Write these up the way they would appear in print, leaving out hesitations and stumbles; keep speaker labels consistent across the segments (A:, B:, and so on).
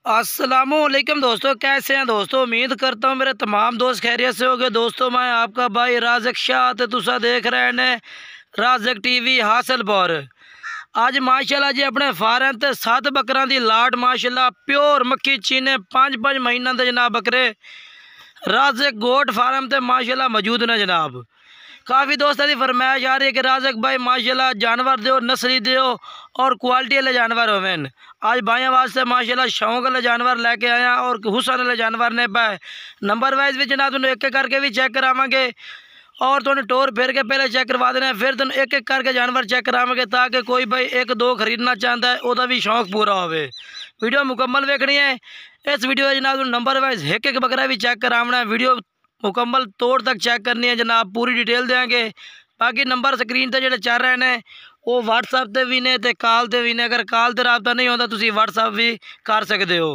A: अस्सलामुअलैकुम दोस्तों, कैसे हैं दोस्तों। उम्मीद करता हूँ मेरे तमाम दोस्त खैरियत से होंगे। दोस्तों मैं आपका भाई राज़क शाह ते तुसा देख रहे हैं राज़क टीवी हासिलपुर। आज माशाल्लाह जी अपने फार्म ते 7 बकरां दी लाट माशाल्लाह प्योर मक्खी चीने 5-5 महीनों के जनाब बकरे राज़क गोट फार्म ते माशाल्लाह मौजूद ने जनाब। काफ़ी दोस्तों की फरमाइश आ रही है कि राज़क भाई माशाल्लाह जानवर दो, नस्ली दो और क्वालिटी वाले जानवर होवेन। आज भाइयों वास्ते माशाल्लाह शौक वाले जानवर लेके आया और हुसन वाले जानवर ने पाए नंबर वाइज भी जनाब तुम एक एक करके भी चेक करावांगे और तुम टोर फिर के पहले चेक करवा देना, फिर तुम एक एक करके जानवर चेक करावांगे ताकि कोई भाई एक दो खरीदना चाहता है वह भी शौक पूरा हो। वीडियो मुकम्मल देखनी है। इस वीडियो में जनाब नंबर वाइज एक एक बकरा भी चेक करावना है। वीडियो मुकम्मल तौर तक चेक करनी है जनाब, पूरी डिटेल देंगे। बाकी नंबर स्क्रीन पर जो चल रहे हैं वो व्हाट्सएप पर भी ने तो कॉल पर भी ने। अगर कॉल पर रबता नहीं होता तुम व्हाट्सएप भी कर सकते हो।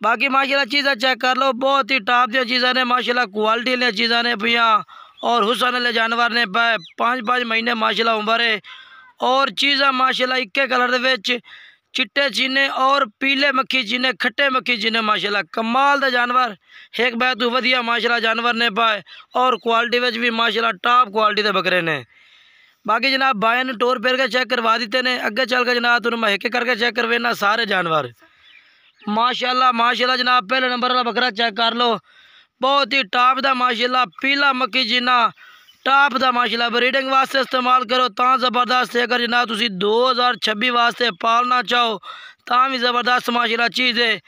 A: बाकी माशाल्लाह चीज़ा चेक कर लो, बहुत ही टॉप दी चीज़ा ने माशाल्लाह, क्वालिटी वाली चीज़ा ने पिया और हुसन वाले जानवर ने पाए 5-5 महीने माशाल्लाह उम्र है। और चीज़ा माशाल्लाह इक्के कलर दे चिट्टे चीने और पीले मक्खी चीने, खट्टे मक्खी चीने माशाल्लाह कमाल दे जानवर। एक बहुत वधिया माशाल्लाह जानवर ने पाए और क्वालिटी में भी माशाल्लाह टॉप क्वालिटी के बकरे ने। बाकी जनाब बाया ने टोर फेर के चेक करवा दिते ने। अगे चल के जनाब तुम मैं एक करके चेक करवेना सारे जानवर माशाल्लाह। माशाल्लाह जनाब पहले नंबर वाला बकरा चेक कर लो, बहुत ही टॉप दा माशाल्लाह पीला मक्खी चीना टॉप दा माशाल्लाह। ब्रीडिंग वास्ते इस्तेमाल करो ता ज़बरदस्त है। अगर जनाब तुम 2026 वास्ते पालना चाहो ता भी ज़बरदस्त माशाल्लाह चीज़ है।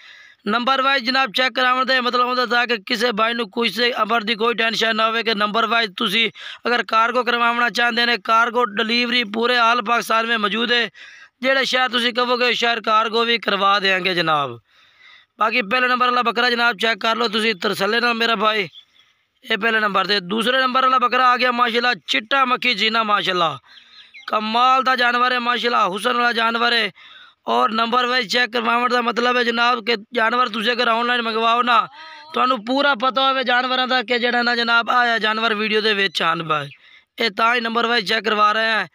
A: नंबर वाइज जनाब चेक कराने मतलब होता था कि किसी भाई को कुछ से अमर की कोई टेंशन ना हो कि नंबर वाइज तुसी अगर कार्गो करवाना चाहते हैं कार्गो डिलीवरी पूरे आल पाकिस्तान में मौजूद है। जेड़े शहर तुसी कहोगे शहर कार्गो भी करवा देंगे जनाब। बाकी पहले नंबर वाला बकरा जनाब चेक कर लो तुसी तरसले ना मेरा भाई, ये पहले नंबर से। दूसरे नंबर वाला बकरा आ गया माशाल्लाह चिट्टा मक्खी जीना माशाल्लाह कमाल का जानवर है माशाल्लाह, हुसन वाला जानवर है। और नंबर वाइज चेक करवाने का मतलब है जनाब कि जानवर तुझे अगर ऑनलाइन मंगवाओ ना तो पूरा पता हो जानवर का कि जड़ा ना जनाब आया जानवर वीडियो के विच आन पाए, ये ता ही नंबर वाइज चेक करवा रहे हैं।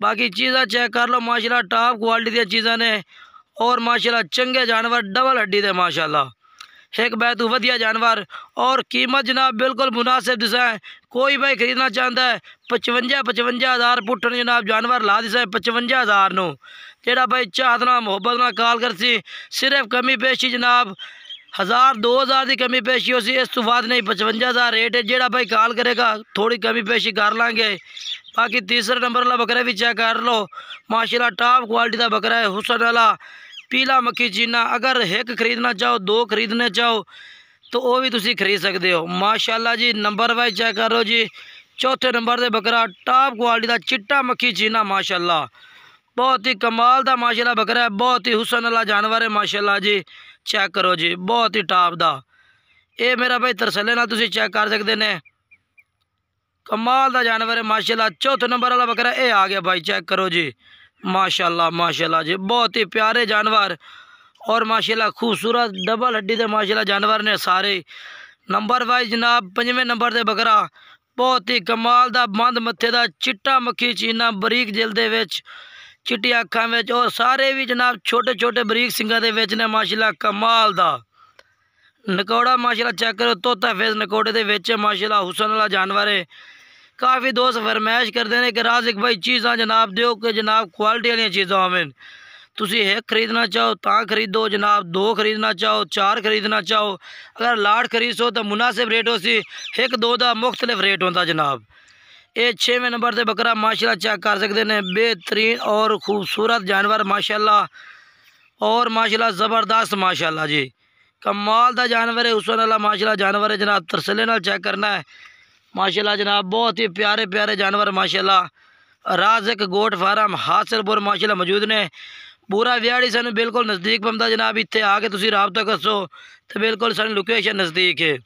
A: बाकी चीज़ा चेक कर लो माशाल्लाह टॉप क्वालिटी दी चीज़ा ने और माशाल्लाह चंगे जानवर डबल हड्डी दे माशाल्लाह, एक बहुत वधिया जानवर। और कीमत जनाब बिल्कुल मुनासिब दिशा है। कोई भाई खरीदना चाहता है 55 हज़ार पुट्ठन जनाब जानवर ला दिशा 55 हज़ार नो। जेड़ा भाई चाहतना मुहब्बत ना कॉल कर सी, सिर्फ कमी पेशी जनाब 1000-2000 की कमी पेशी हो सी, इस तो बाद नहीं 55 हज़ार रेट है। जेड़ा भाई कॉल करेगा थोड़ी कमी पेशी कर लाँगे। बाकी तीसरे नंबर वाला बकरा भी चेक कर लो माशाल्लाह टॉप क्वालिटी का बकरा है, हुसन वाला पीला मक्खी चीना। अगर एक खरीदना चाहो दो खरीदने चाहो तो वो भी तुसी खरीद सकते हो माशाल्लाह जी। नंबर वाइज चेक करो जी, चौथे नंबर से बकरा टॉप क्वालिटी का चिट्टा मक्खी चीना माशाल्लाह, बहुत ही कमाल का माशाल्लाह बकरा है, बहुत ही हुसन वाला जानवर है माशाल्लाह जी। चेक करो जी बहुत ही टॉप दा, ये मेरा भाई तरसले ना तुसी चेक कर सकते ने, कमाल का जानवर है माशाल्लाह। चौथे नंबर वाला बकरा ये आ गया भाई, चेक करो जी माशाल्लाह माशाल्लाह जी, बहुत ही प्यारे जानवर और माशाल्लाह खूबसूरत डबल हड्डी के माशाल्लाह जानवर ने सारे। नंबर वाइज जनाब 5वें नंबर से बकरा बहुत ही कमाल दा बंद मत्थे दा चिट्टा मक्खी चीना बरीक जिल दे विच चिट्टी अखां विच और सारे भी जनाब छोटे छोटे बरीक सिंगां दे विच ने माशाल्लाह कमाल दा। नकोड़ा माशाल्लाह चेक करो तोता फेस नकोड़े दे विच माशाल्लाह हुसन वाला जानवर है। काफ़ी दोस्त फरमाइश करते हैं कि राज़क भाई चीज़ा जनाब दो कि जनाब क्वालिटी वाली चीज़ा होवें। तुसी एक खरीदना चाहो ता खरीदो जनाब, दो खरीदना चाहो 4 खरीदना चाहो। अगर लाट खरीदो तो मुनासिब रेट हो सी, एक दो का मुख्तलिफ रेट होता जनाब। ये 6वें नंबर से बकरा माशाल्लाह चेक कर सकते हैं, बेहतरीन और खूबसूरत जानवर माशाल्लाह और माशाल्लाह ज़बरदस्त माशाल्लाह जी, कमाल का जानवर है, हुसन वाला माशाल्लाह जानवर है जनाब। तरसले नाल चेक करना है माशाल्लाह जनाब, बहुत ही प्यारे प्यारे जानवर माशाल्लाह। राज़क गोट फार्म हासिलपुर माशाल्लाह मौजूद ने। पूरा व्याड़ी सानू बिल्कुल नज़दीक पौंदा जनाब, इत्थे आके तुसी राबता करसो तो बिल्कुल सानू लोकेशन नज़दीक है।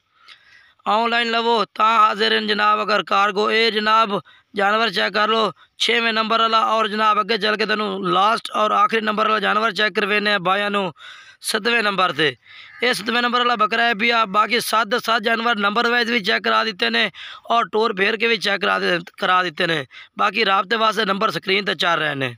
A: ऑनलाइन लवो ता हाजिर हैं जनाब। अगर कार्गो ए जनाब जानवर चेक कर लो 6वें नंबर वाला और जनाब अगे चल के तेनों लास्ट और आखिरी नंबर वाला जानवर चेक करवेने बाया नू 7वें नंबर से। ये 7वें नंबर वाला बकरा है भी आप बाकी 7 जानवर नंबर वाइज भी चेक करा देते हैं और टोर फेर के भी चेक करा देते हैं। बाकी राबते वास्ते नंबर स्क्रीन पर चल रहे हैं।